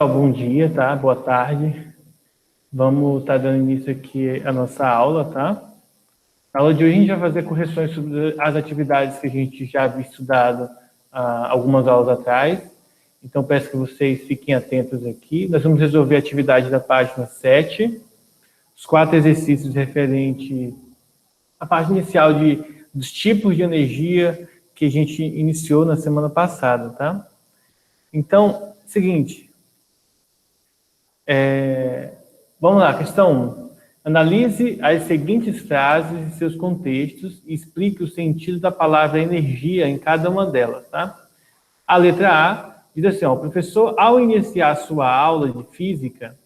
Bom dia, tá? Boa tarde. Vamos estar dando início aqui à nossa aula, tá? Na aula de hoje a gente vai fazer correções sobre as atividades que a gente já havia estudado algumas aulas atrás. Então, peço que vocês fiquem atentos aqui. Nós vamos resolver a atividade da página 7, os 4 exercícios referentes à parte inicial dos tipos de energia que a gente iniciou na semana passada, tá? Então, seguinte... Vamos lá, questão 1. Analise as seguintes frases e seus contextos e explique o sentido da palavra energia em cada uma delas, tá? A letra A diz assim, ó, o professor, ao iniciar sua aula de física,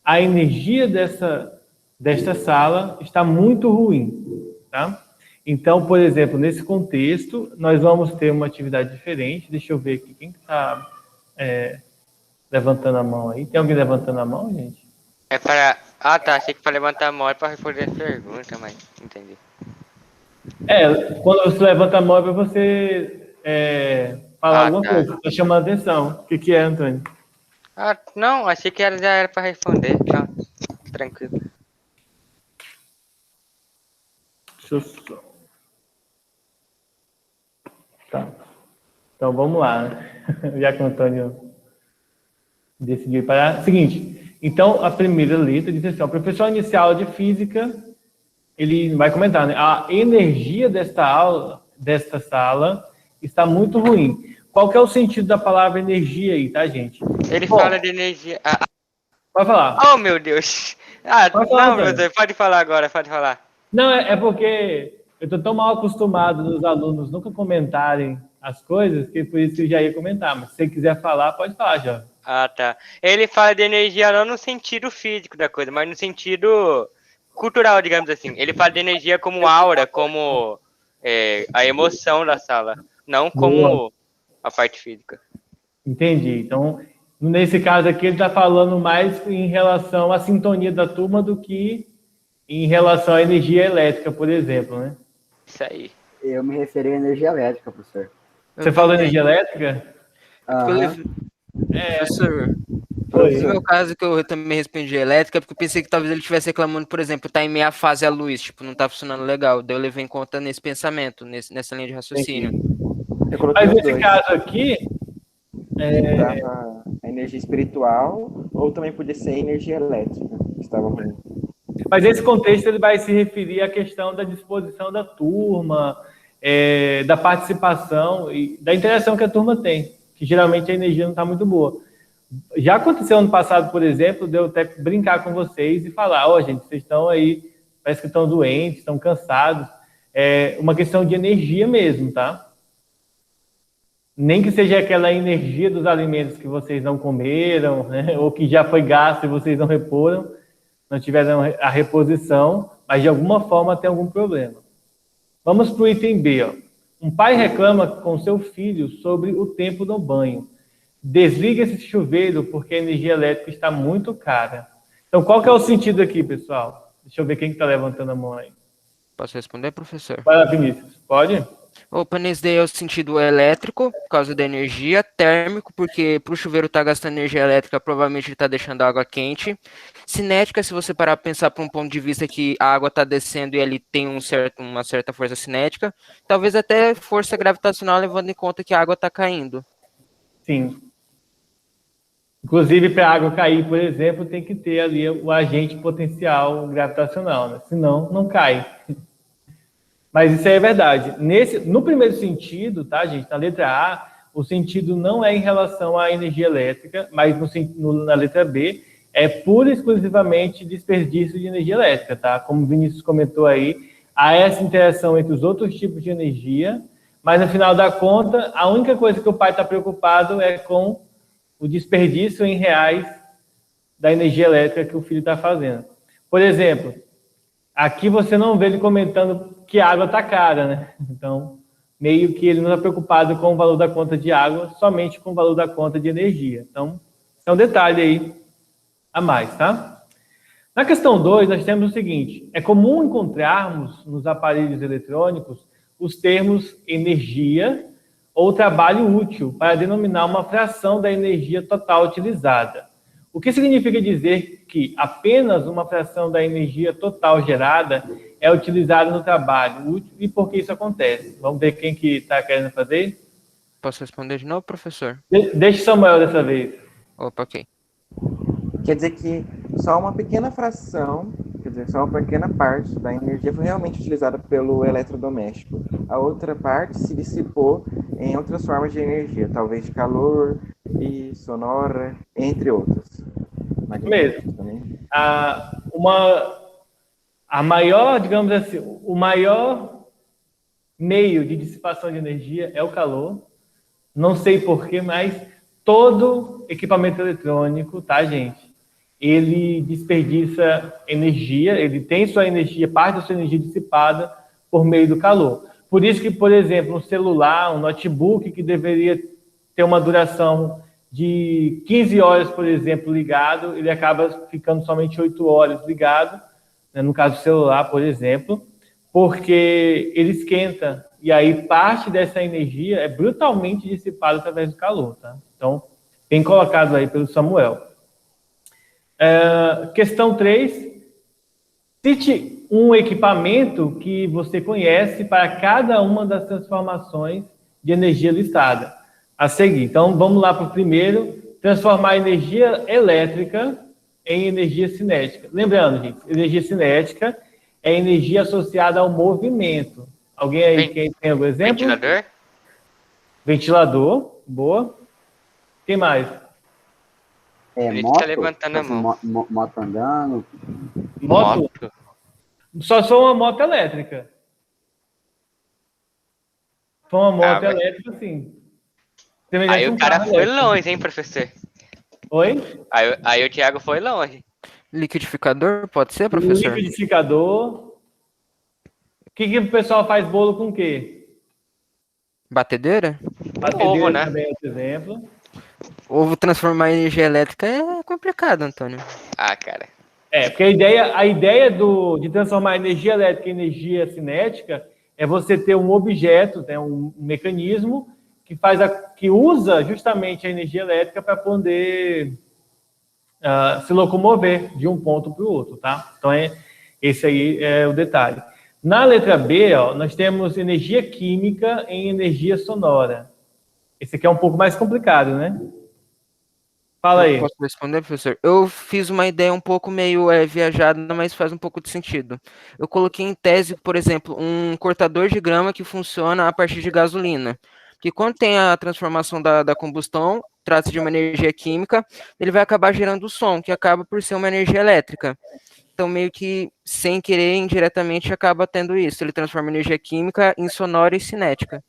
a energia desta sala está muito ruim, tá? Então, por exemplo, nesse contexto, nós vamos ter uma atividade diferente. Deixa eu ver aqui, quem está levantando a mão aí? Tem alguém levantando a mão, gente? É para... Ah, tá. Achei que para levantar a mão é para responder a pergunta, mas entendi. Quando você levanta a mão é para você falar alguma Tá. coisa. Está chamando a atenção. O que é, Antônio? Ah, não. Achei que já era para responder. Tá. Tranquilo. Deixa eu só... Tá. Então, vamos lá. Já que o Antônio decidiu ir parar. Seguinte, então, a primeira letra diz assim, o professor inicial de física, ele vai comentar, né? A energia desta sala, está muito ruim. Qual que é o sentido da palavra energia aí, tá, gente? Ele fala de energia... Pode falar. Oh, meu Deus. Pode falar, Não, Antônio. pode falar agora, pode falar. Não, é porque eu estou tão mal acostumado dos alunos nunca comentarem as coisas, que por isso eu já ia comentar. Mas se você quiser falar, pode falar, já. Tá. Ele fala de energia não no sentido físico da coisa, mas no sentido cultural, digamos assim. Ele fala de energia como aura, como a emoção da sala, não como a parte física. Entendi. Então, nesse caso aqui, ele está falando mais em relação à sintonia da turma do que em relação à energia elétrica, por exemplo, né? Isso aí. Eu me referi à energia elétrica, professor. Você falou energia elétrica? Professor, no meu caso que eu também respondi elétrica, porque eu pensei que talvez ele estivesse reclamando, por exemplo, tá em meia fase a luz, tipo, não tá funcionando legal. Daí eu levei em conta nesse pensamento, nessa linha de raciocínio. Mas nesse caso aqui... A energia espiritual, ou também podia ser energia elétrica, que estava ruim. Mas esse contexto ele vai se referir à questão da disposição da turma, da participação e da interação que a turma tem, que geralmente a energia não está muito boa. Já aconteceu ano passado, por exemplo, de eu até brincar com vocês e falar, gente, vocês estão aí, parece que estão doentes, estão cansados. É uma questão de energia mesmo, tá? Nem que seja aquela energia dos alimentos que vocês não comeram, né? Ou que já foi gasto e vocês não reporam, não tiveram a reposição, mas de alguma forma tem algum problema. Vamos para o item B. Um pai reclama com seu filho sobre o tempo no banho. Desliga esse chuveiro porque a energia elétrica está muito cara. Então, qual que é o sentido aqui, pessoal? Deixa eu ver quem está levantando a mão aí. Posso responder, professor? Vai lá, Vinícius. Pode? Opa, nesse daí é o sentido elétrico, por causa da energia, térmico, porque para o chuveiro estar gastando energia elétrica, provavelmente ele está deixando a água quente. Cinética, se você parar para pensar por um ponto de vista que a água está descendo e ele tem uma certa força cinética, talvez até força gravitacional, levando em conta que a água está caindo. Sim. Inclusive, para a água cair, por exemplo, tem que ter ali o agente potencial gravitacional, né? Senão, não cai. Mas isso aí é verdade. No primeiro sentido, tá, gente? Na letra A, o sentido não é em relação à energia elétrica, mas na letra B, é pura e exclusivamente desperdício de energia elétrica, tá? Como o Vinícius comentou aí, há essa interação entre os outros tipos de energia, mas no final da conta, a única coisa que o pai está preocupado é com o desperdício em reais da energia elétrica que o filho está fazendo. Por exemplo, aqui você não vê ele comentando que a água está cara, né? Então, meio que ele não está preocupado com o valor da conta de água, somente com o valor da conta de energia. Então, é um detalhe aí a mais, tá? Na questão 2, nós temos o seguinte, é comum encontrarmos nos aparelhos eletrônicos os termos energia, ou trabalho útil para denominar uma fração da energia total utilizada. O que significa dizer que apenas uma fração da energia total gerada é utilizada no trabalho útil e por que isso acontece? Vamos ver quem que está querendo fazer? Posso responder de novo, professor? Deixa o Samuel dessa vez. Opa, ok. Quer dizer que só uma pequena fração, quer dizer, só uma pequena parte da energia foi realmente utilizada pelo eletrodoméstico. A outra parte se dissipou em outras formas de energia, talvez de calor e sonora, entre outras. Mesmo. Também. A maior, digamos assim, o maior meio de dissipação de energia é o calor. Não sei porquê, mas todo equipamento eletrônico, tá, gente? Ele desperdiça energia, ele tem sua energia, parte da sua energia dissipada por meio do calor. Por isso que, por exemplo, um celular, um notebook que deveria ter uma duração de 15 horas, por exemplo, ligado, ele acaba ficando somente 8 horas ligado, né, no caso do celular, por exemplo, porque ele esquenta, e aí parte dessa energia é brutalmente dissipada através do calor, tá? Então, bem colocado aí pelo Samuel. Questão 3. Cite um equipamento que você conhece para cada uma das transformações de energia listada a seguir. Então, vamos lá para o primeiro. Transformar energia elétrica em energia cinética. Lembrando, gente, energia cinética é energia associada ao movimento. Alguém aí quem tem algum exemplo? Ventilador? Ventilador, boa. Quem mais? Ele Moto, tá levantando a mão. Moto andando. Moto? Só se for uma moto elétrica. Se for uma moto elétrica, sim. Aí o cara foi longe, hein, professor? Oi? Aí o Thiago foi longe. Liquidificador, pode ser, professor? Liquidificador. O que o pessoal faz bolo com o quê? Batedeira? Batedeira Ovo, né? também é outro exemplo. Ovo transformar em energia elétrica é complicado, Antônio. Ah, cara. Porque a ideia de transformar energia elétrica em energia cinética é você ter um objeto, né, um mecanismo que usa justamente a energia elétrica para poder se locomover de um ponto para o outro, tá? Então, esse aí é o detalhe. Na letra B, nós temos energia química em energia sonora. Esse aqui é um pouco mais complicado, né? Fala aí. Posso responder, professor? Eu fiz uma ideia um pouco meio viajada, mas faz um pouco de sentido. Eu coloquei em tese, por exemplo, um cortador de grama que funciona a partir de gasolina. Que quando tem a transformação da combustão, trata-se de uma energia química, ele vai acabar gerando o som, que acaba por ser uma energia elétrica. Então, meio que, sem querer, indiretamente, acaba tendo isso. Ele transforma energia química em sonora e cinética.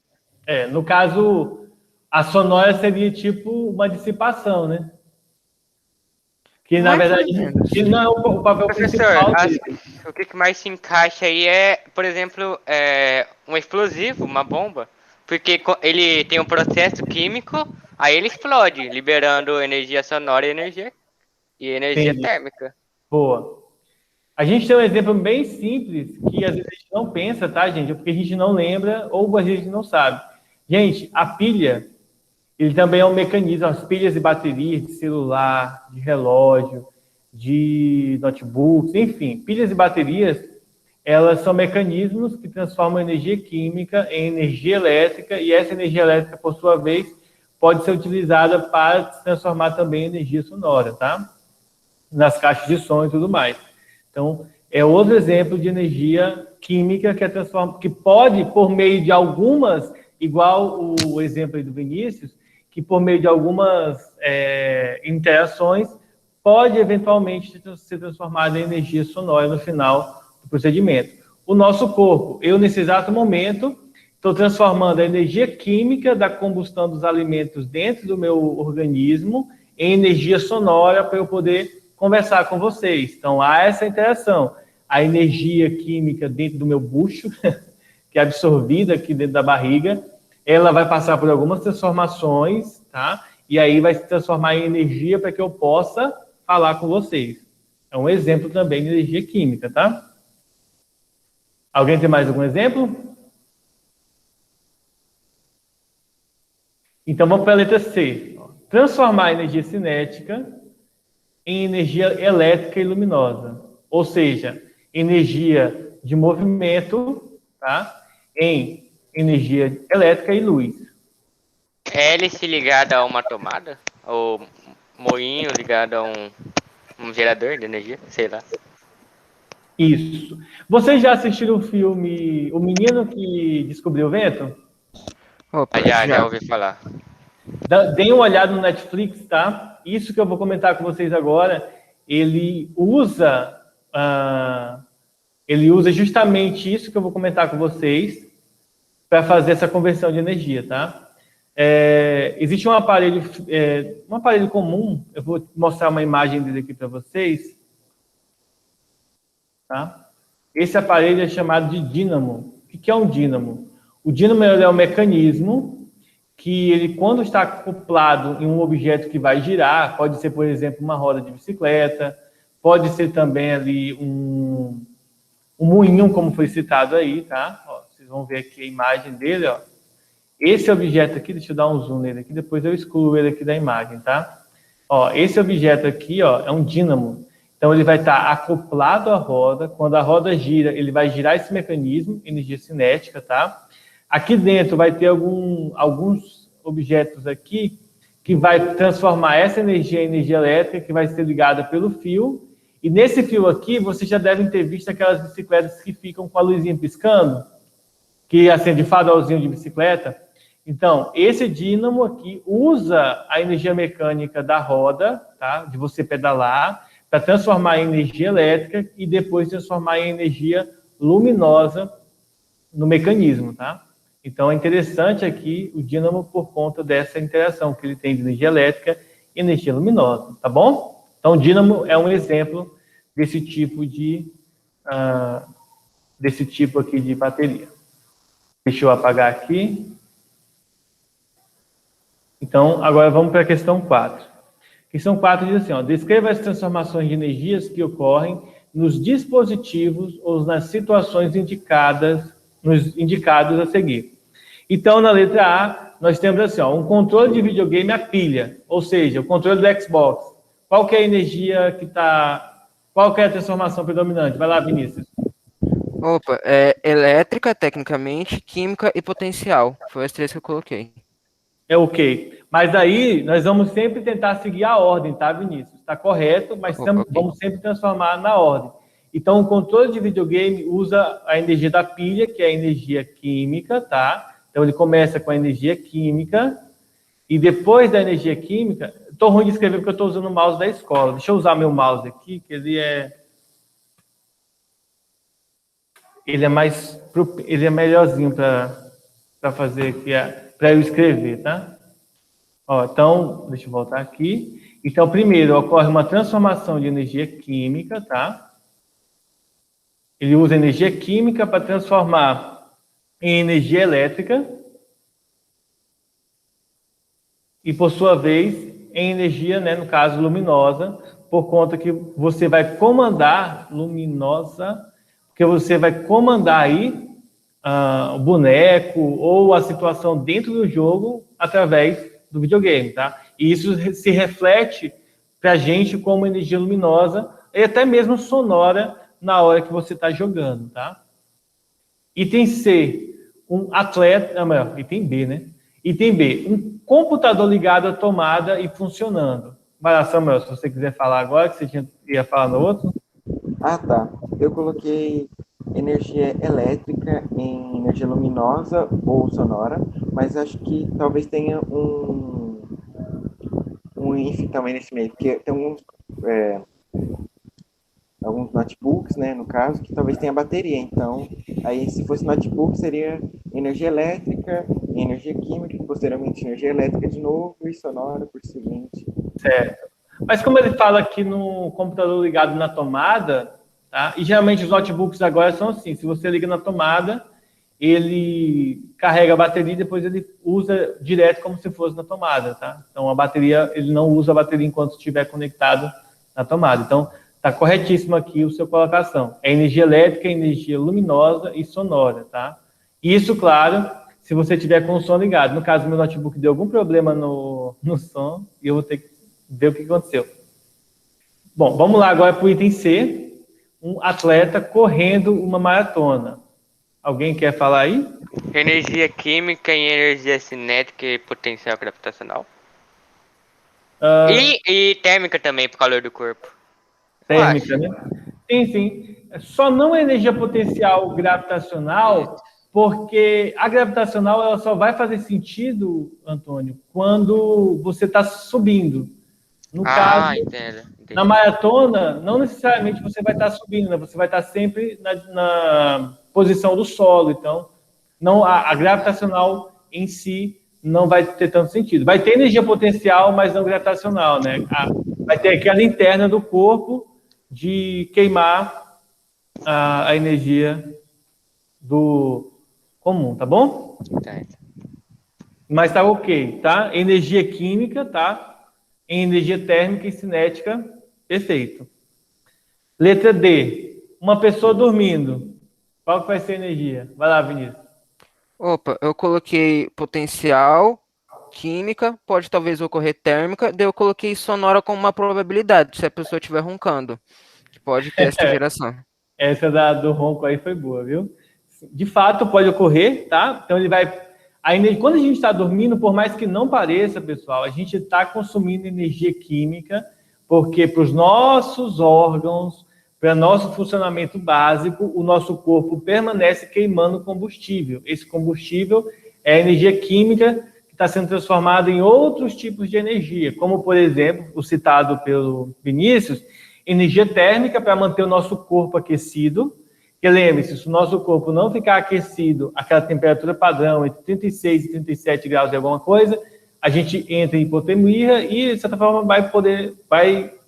No caso, a sonora seria tipo uma dissipação, né? Que, na verdade, que não é o papel principal dele. O que mais se encaixa aí é, por exemplo, um explosivo, uma bomba. Porque ele tem um processo químico, aí ele explode, liberando energia sonora e energia térmica. Boa. A gente tem um exemplo bem simples, que às vezes a gente não pensa, tá, gente? Porque a gente não lembra, ou às vezes a gente não sabe. Gente, a pilha, ele também é um mecanismo, as pilhas de bateria, de celular, de relógio, de notebooks, enfim, pilhas e baterias, elas são mecanismos que transformam energia química em energia elétrica, e essa energia elétrica, por sua vez, pode ser utilizada para transformar também em energia sonora, tá? Nas caixas de som e tudo mais. Então, é outro exemplo de energia química que pode, por meio de algumas, igual o exemplo aí do Vinícius, que por meio de algumas interações, pode eventualmente ser transformada em energia sonora no final do procedimento. O nosso corpo, eu nesse exato momento, estou transformando a energia química da combustão dos alimentos dentro do meu organismo em energia sonora para eu poder conversar com vocês. Então, há essa interação. A energia química dentro do meu bucho, que é absorvida aqui dentro da barriga, ela vai passar por algumas transformações, tá? E aí vai se transformar em energia para que eu possa falar com vocês. É um exemplo também de energia química, tá? Alguém tem mais algum exemplo? Então, vamos para a letra C. Transformar a energia cinética em energia elétrica e luminosa. Ou seja, energia de movimento, tá? Em energia elétrica e luz. Hélice ligada a uma tomada? Ou moinho ligado a um gerador de energia? Sei lá. Isso. Vocês já assistiram o filme O Menino que Descobriu o Vento? Opa, Já ouvi falar. Deem uma olhada no Netflix, tá? Isso que eu vou comentar com vocês agora, ele usa justamente isso que eu vou comentar com vocês para fazer essa conversão de energia, tá? Existe um aparelho comum, eu vou mostrar uma imagem dele aqui para vocês, tá? Esse aparelho é chamado de dínamo. O que é um dínamo? O dínamo é um mecanismo que ele, quando está acoplado em um objeto que vai girar, pode ser, por exemplo, uma roda de bicicleta, pode ser também ali um moinho, como foi citado aí, tá? Ó, vocês vão ver aqui a imagem dele, ó. Esse objeto aqui, deixa eu dar um zoom nele aqui, depois eu excluo ele aqui da imagem, tá? Ó, esse objeto aqui, ó, é um dínamo. Então, ele vai estar acoplado à roda. Quando a roda gira, ele vai girar esse mecanismo, energia cinética, tá? Aqui dentro vai ter alguns objetos aqui que vai transformar essa energia em energia elétrica, que vai ser ligada pelo fio. E nesse fio aqui, vocês já devem ter visto aquelas bicicletas que ficam com a luzinha piscando, que acende farolzinho de bicicleta. Então, esse dínamo aqui usa a energia mecânica da roda, tá? De você pedalar, para transformar em energia elétrica e depois transformar em energia luminosa no mecanismo, tá? Então, é interessante aqui o dínamo por conta dessa interação que ele tem de energia elétrica e energia luminosa, tá bom? Então, o dínamo é um exemplo desse tipo aqui de bateria. Deixa eu apagar aqui. Então, agora vamos para a questão 4. Questão 4 diz assim, ó, descreva as transformações de energias que ocorrem nos dispositivos ou nas situações indicados a seguir. Então, na letra A, nós temos assim, ó, um controle de videogame a pilha, ou seja, o controle do Xbox. Qual que é a energia que está... Qual que é a transformação predominante? Vai lá, Vinícius. Opa, elétrica, tecnicamente, química e potencial. Foi as 3 que eu coloquei. É ok. Mas aí, nós vamos sempre tentar seguir a ordem, tá, Vinícius? Está correto, mas vamos sempre transformar na ordem. Então, o controle de videogame usa a energia da pilha, que é a energia química, tá? Então, ele começa com a energia química, e depois da energia química... Estou ruim de escrever porque eu estou usando o mouse da escola. Deixa eu usar meu mouse aqui, que ele é melhorzinho para fazer aqui, para eu escrever, tá? Ó, então, deixa eu voltar aqui. Então, primeiro, ocorre uma transformação de energia química, tá? Ele usa energia química para transformar em energia elétrica e, por sua vez, em energia, né, no caso, luminosa, por conta que você vai comandar aí o boneco ou a situação dentro do jogo através do videogame, tá? E isso se reflete para a gente como energia luminosa e até mesmo sonora na hora que você está jogando, tá? Item C, um atleta... item B, né? Item B, um computador ligado à tomada e funcionando. Vai lá, Samuel, se você quiser falar agora, que você ia falar no outro. Ah, tá. Eu coloquei energia elétrica em energia luminosa ou sonora, mas acho que talvez tenha um if também nesse meio, porque tem alguns notebooks, né, no caso, que talvez tenha bateria. Então, aí se fosse notebook, seria energia elétrica, energia química, posteriormente energia elétrica de novo e sonora por seguinte. Certo. Mas como ele fala aqui no computador ligado na tomada, tá? E geralmente os notebooks agora são assim, se você liga na tomada, ele carrega a bateria e depois ele usa direto como se fosse na tomada, tá? Então a bateria, ele não usa a bateria enquanto estiver conectado na tomada. Então, está corretíssimo aqui a sua colocação. É energia elétrica, energia luminosa e sonora, tá? Isso, claro, se você tiver com o som ligado. No caso, meu notebook deu algum problema no som e eu vou ter que ver o que aconteceu. Bom, vamos lá agora para o item C. Um atleta correndo uma maratona. Alguém quer falar aí? Energia química e energia cinética e potencial gravitacional. E térmica também, pro calor do corpo. Térmica, né? Sim, sim. Só não é energia potencial gravitacional, porque a gravitacional ela só vai fazer sentido, Antônio, quando você está subindo. No caso, entendo. na maratona, não necessariamente você vai estar subindo, né? Você vai estar sempre na posição do solo. Então, não, a gravitacional em si não vai ter tanto sentido. Vai ter energia potencial, mas não gravitacional, né? Vai ter aquela interna do corpo de queimar a energia do comum, tá bom? Mas tá ok, tá? Energia química, tá? Em energia térmica e cinética, perfeito. Letra D, uma pessoa dormindo. Qual que vai ser a energia? Vai lá, Vinícius. Opa, eu coloquei potencial, química, pode talvez ocorrer térmica, daí eu coloquei sonora como uma probabilidade, se a pessoa estiver roncando, que pode ter essa geração. Essa do ronco aí foi boa, viu? De fato, pode ocorrer, tá? Então, ele vai... Quando a gente está dormindo, por mais que não pareça, pessoal, a gente está consumindo energia química, porque para os nossos órgãos, para nosso funcionamento básico, o nosso corpo permanece queimando combustível. Esse combustível é a energia química que está sendo transformada em outros tipos de energia, como, por exemplo, o citado pelo Vinícius, energia térmica para manter o nosso corpo aquecido. Porque lembre-se, se o nosso corpo não ficar aquecido, aquela temperatura padrão entre 36 e 37 graus de alguma coisa, a gente entra em hipotermia e, de certa forma,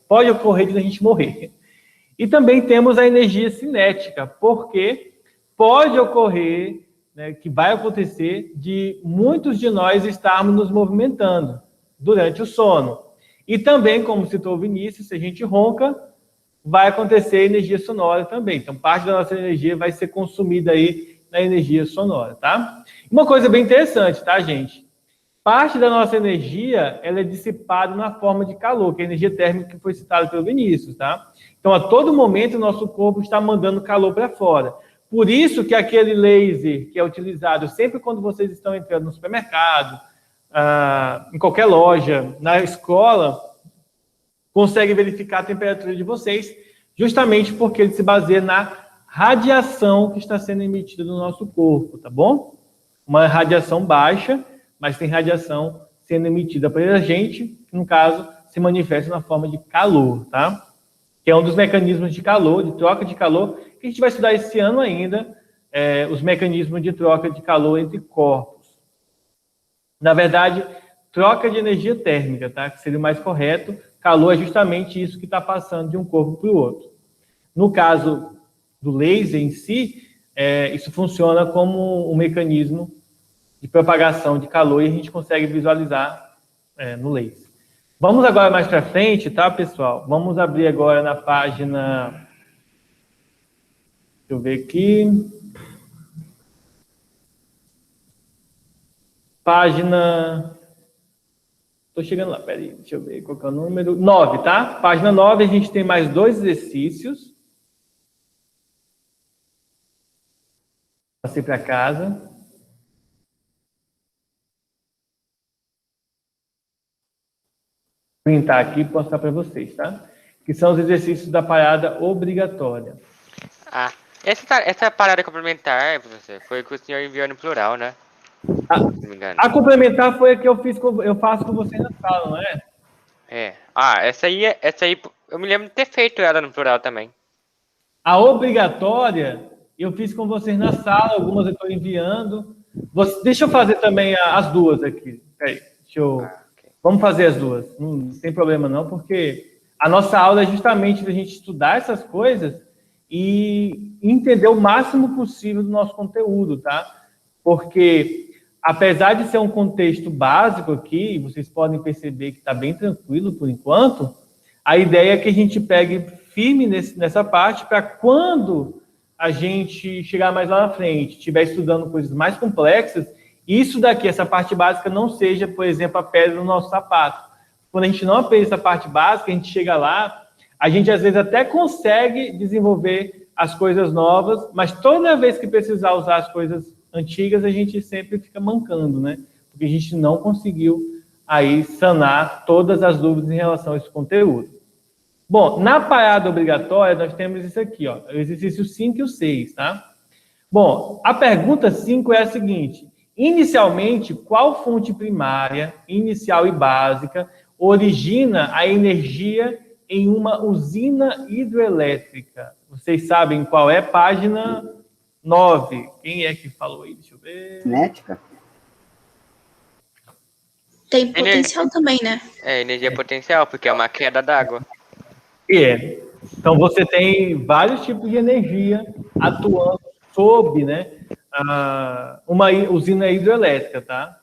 pode ocorrer de a gente morrer. E também temos a energia cinética, porque pode ocorrer, né, que vai acontecer, de muitos de nós estarmos nos movimentando durante o sono. E também, como citou o Vinícius, se a gente ronca, vai acontecer energia sonora também. Então, parte da nossa energia vai ser consumida aí na energia sonora, tá? Uma coisa bem interessante, tá, gente? Parte da nossa energia, ela é dissipada na forma de calor, que é a energia térmica que foi citada pelo Vinícius, tá? Então, a todo momento, o nosso corpo está mandando calor para fora. Por isso que aquele laser que é utilizado sempre quando vocês estão entrando no supermercado, em qualquer loja, na escola, consegue verificar a temperatura de vocês, justamente porque ele se baseia na radiação que está sendo emitida no nosso corpo, tá bom? Uma radiação baixa, mas tem radiação sendo emitida pela gente, que no caso se manifesta na forma de calor, tá? Que é um dos mecanismos de calor, de troca de calor, que a gente vai estudar esse ano ainda, os mecanismos de troca de calor entre corpos. Na verdade, troca de energia térmica, tá? Que seria o mais correto. Calor é justamente isso que está passando de um corpo para o outro. No caso do laser em si, isso funciona como um mecanismo de propagação de calor e a gente consegue visualizar no laser. Vamos agora mais para frente, tá, pessoal? Vamos abrir agora na página... Deixa eu ver aqui. Página... Estou chegando lá, peraí, deixa eu ver qual que é o número. 9, tá? Página 9, a gente tem mais 2 exercícios. Passei para casa. Vou printar aqui e mostrar para vocês, tá? Que são os exercícios da parada obrigatória. Essa parada complementar, professor, foi que o senhor enviou no plural, né? A complementar foi a que eu faço com vocês na sala, não é? Essa aí eu me lembro de ter feito ela no plural também. A obrigatória eu fiz com vocês na sala, algumas eu estou enviando. Deixa eu fazer também as duas aqui. Peraí, okay. Vamos fazer as duas. Não tem problema não, porque a nossa aula é justamente para a gente estudar essas coisas e entender o máximo possível do nosso conteúdo, tá? Porque, apesar de ser um contexto básico aqui, vocês podem perceber que está bem tranquilo por enquanto, a ideia é que a gente pegue firme nessa parte para quando a gente chegar mais lá na frente, estiver estudando coisas mais complexas, isso daqui, essa parte básica, não seja, por exemplo, a pedra do nosso sapato. Quando a gente não aprende essa parte básica, a gente chega lá, a gente às vezes até consegue desenvolver as coisas novas, mas toda vez que precisar usar as coisas antigas, a gente sempre fica mancando, né? Porque a gente não conseguiu aí sanar todas as dúvidas em relação a esse conteúdo. Bom, na parada obrigatória, nós temos isso aqui, ó, o exercício 5 e o 6, tá? Bom, a pergunta 5 é a seguinte: inicialmente, qual fonte primária, inicial e básica, origina a energia em uma usina hidrelétrica? Vocês sabem qual é? Página 9. Quem é que falou aí? Deixa eu ver. Cinética? Tem potencial também, né? É, energia potencial, porque é uma queda d'água. Então, você tem vários tipos de energia atuando sob, né, uma usina hidrelétrica, tá?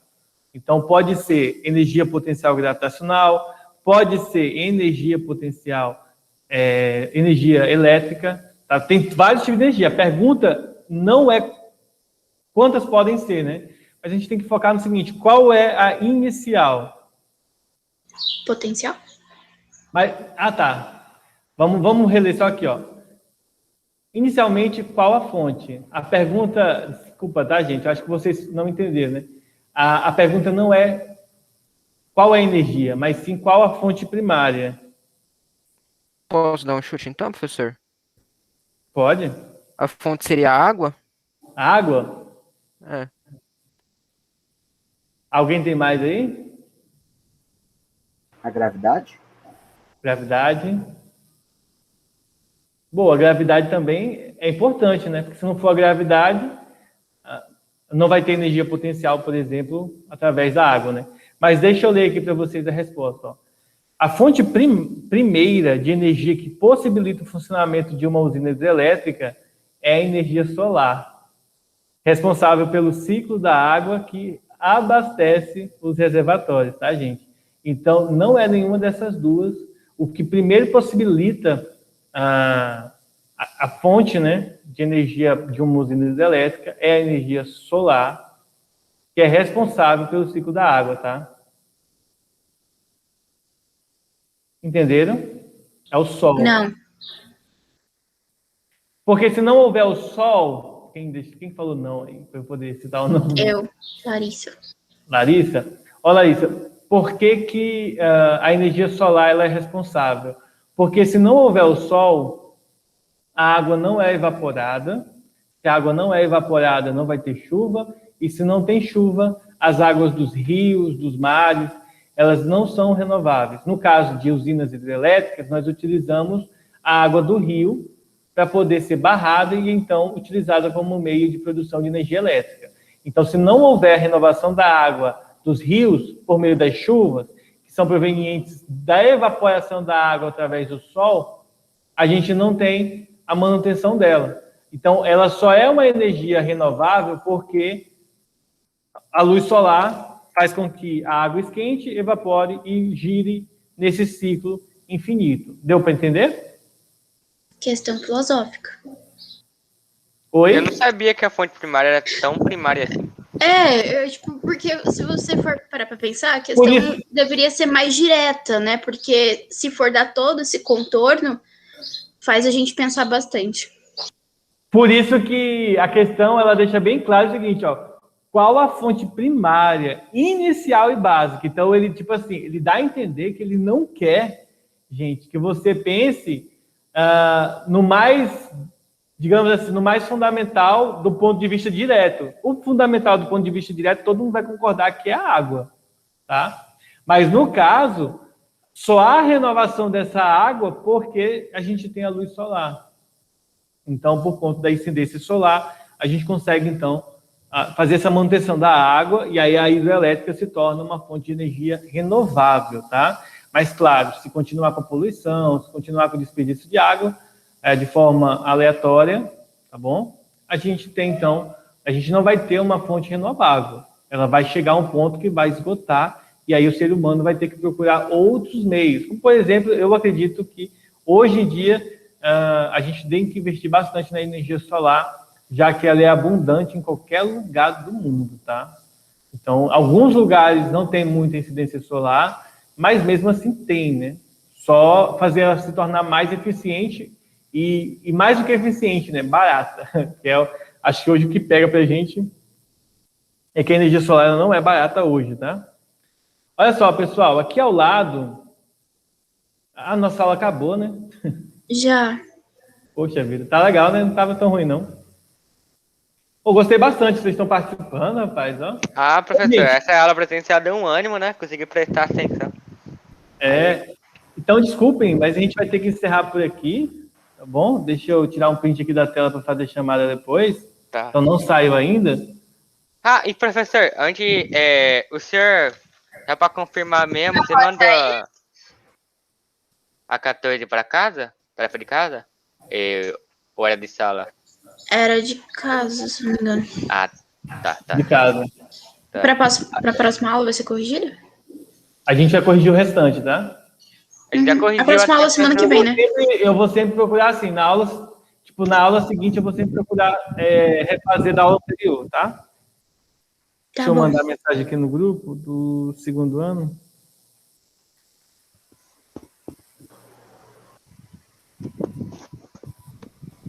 Então, pode ser energia potencial gravitacional, pode ser energia potencial, energia elétrica, tá? Tem vários tipos de energia. A pergunta não é quantas podem ser, né? Mas a gente tem que focar no seguinte: qual é a inicial? Potencial? Tá. Vamos reler só aqui, ó. Inicialmente, qual a fonte? A pergunta, desculpa, tá, gente? Eu acho que vocês não entenderam, né? A pergunta não é qual é a energia, mas sim qual a fonte primária. Posso dar um chute então, professor? Pode? A fonte seria a água? A água? É. Alguém tem mais aí? A gravidade? Gravidade. Boa, a gravidade também é importante, né? Porque se não for a gravidade, não vai ter energia potencial, por exemplo, através da água, né? Mas deixa eu ler aqui para vocês a resposta, ó. A fonte primeira de energia que possibilita o funcionamento de uma usina hidrelétrica é a energia solar, responsável pelo ciclo da água que abastece os reservatórios, tá, gente? Então, não é nenhuma dessas duas. O que primeiro possibilita a fonte, né, de energia de uma usina hidrelétrica é a energia solar, que é responsável pelo ciclo da água, tá? Entenderam? É o Sol. Não. Porque se não houver o Sol, quem falou não aí, para eu poder citar o nome? Eu, Larissa. Larissa? Ó, Larissa, por que a energia solar ela é responsável? Porque se não houver o Sol, a água não é evaporada. Se a água não é evaporada, não vai ter chuva. E se não tem chuva, as águas dos rios, dos mares, elas não são renováveis. No caso de usinas hidrelétricas, nós utilizamos a água do rio para poder ser barrada e, então, utilizada como meio de produção de energia elétrica. Então, se não houver renovação da água dos rios por meio das chuvas, que são provenientes da evaporação da água através do sol, a gente não tem a manutenção dela. Então, ela só é uma energia renovável porque a luz solar faz com que a água esquente, evapore e gire nesse ciclo infinito. Deu para entender? Questão filosófica. Oi? Eu não sabia que a fonte primária era tão primária assim. Porque se você for parar para pensar, a questão deveria ser mais direta, né? Porque se for dar todo esse contorno, faz a gente pensar bastante. Por isso que a questão, ela deixa bem claro o seguinte, ó. Qual a fonte primária, inicial e básica? Então, ele, tipo assim, ele dá a entender que ele não quer, gente, que você pense no mais, digamos assim, no mais fundamental do ponto de vista direto. O fundamental do ponto de vista direto, todo mundo vai concordar que é a água, tá? Mas, no caso, só há renovação dessa água porque a gente tem a luz solar. Então, por conta da incidência solar, a gente consegue, então, fazer essa manutenção da água, e aí a hidrelétrica se torna uma fonte de energia renovável, tá? Mas, claro, se continuar com a poluição, se continuar com o desperdício de água, de forma aleatória, tá bom? A gente tem, então, a gente não vai ter uma fonte renovável. Ela vai chegar a um ponto que vai esgotar, e aí o ser humano vai ter que procurar outros meios. Como, por exemplo, eu acredito que, hoje em dia, a gente tem que investir bastante na energia solar, já que ela é abundante em qualquer lugar do mundo, tá? Então, alguns lugares não tem muita incidência solar, mas mesmo assim tem, né? Só fazer ela se tornar mais eficiente e mais do que eficiente, né? Barata. Que é, acho que hoje o que pega pra gente é que a energia solar ela não é barata hoje, tá? Olha só, pessoal, aqui ao lado, a nossa aula acabou, né? Já. Poxa vida, tá legal, né? Não tava tão ruim, não. Pô, gostei bastante, vocês estão participando, rapaz, ó. Ah, professor, Gente. essa aula presencial deu um ânimo, né? Consegui prestar atenção. Então, desculpem, mas a gente vai ter que encerrar por aqui, tá bom? Deixa eu tirar um print aqui da tela para fazer chamada depois. Tá. Então, não saiu ainda. Ah, e professor, antes, o senhor, é para confirmar mesmo, você mandou a 14 para casa? Tarefa de casa? Ou era de sala? Era de casa, se não me engano. Ah, tá. De casa. Tá. Para a próxima aula vai ser corrigida? A gente vai corrigir o restante, tá? A gente já corrigiu. A próxima aula semana que vem, né? Eu vou sempre procurar assim, na aula seguinte eu vou sempre procurar refazer da aula anterior, tá? Deixa eu mandar mensagem aqui no grupo do segundo ano.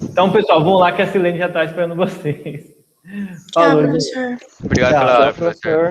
Então, pessoal, vamos lá que a Silene já está esperando vocês. Tchau, professor. Obrigado Tchau, pela aula, professor.